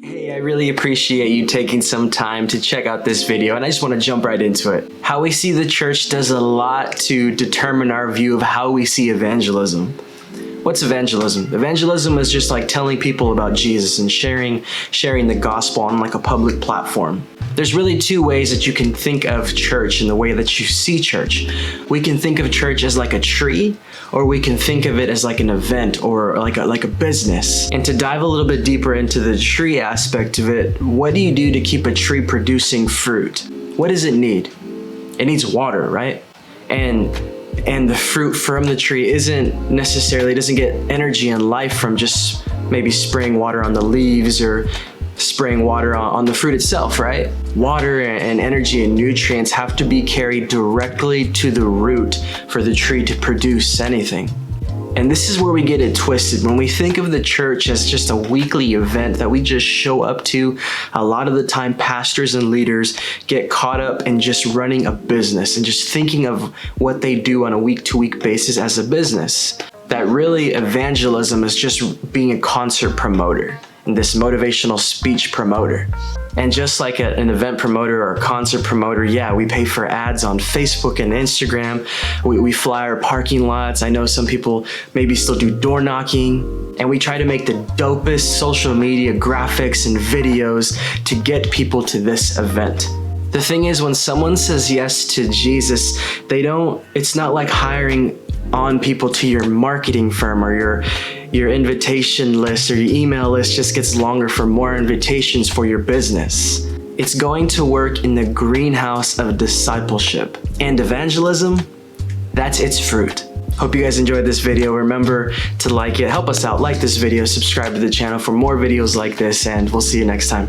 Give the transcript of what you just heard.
Hey, I really appreciate you taking some time to check out this video, and I just want to jump right into it. How we see the church does a lot to determine our view of how we see evangelism. What's evangelism? Evangelism is just like telling people about Jesus and sharing the gospel on like a public platform. There's really two ways that you can think of church in the way that you see church. We can think of church as like a tree, or we can think of it as like an event or like a business. And to dive a little bit deeper into the tree aspect of it, what do you do to keep a tree producing fruit? What does it need? It needs water, right? And the fruit from the tree doesn't get energy and life from just maybe spraying water on the leaves or spraying water on the fruit itself, right? Water and energy and nutrients have to be carried directly to the root for the tree to produce anything. And this is where we get it twisted. When we think of the church as just a weekly event that we just show up to, a lot of the time pastors and leaders get caught up in just running a business and just thinking of what they do on a week-to-week basis as a business. That really evangelism is just being a concert promoter and this motivational speech promoter. And just like an event promoter or a concert promoter, yeah, we pay for ads on Facebook and Instagram. We fly our parking lots. I know some people maybe still do door knocking. And we try to make the dopest social media graphics and videos to get people to this event. The thing is, when someone says yes to Jesus, it's not like hiring on people to your marketing firm, or your invitation list or your email list just gets longer for more invitations for your business. It's going to work in the greenhouse of discipleship. And evangelism, that's its fruit. Hope you guys enjoyed this video. Remember to like it, help us out, like this video, subscribe to the channel for more videos like this, and we'll see you next time.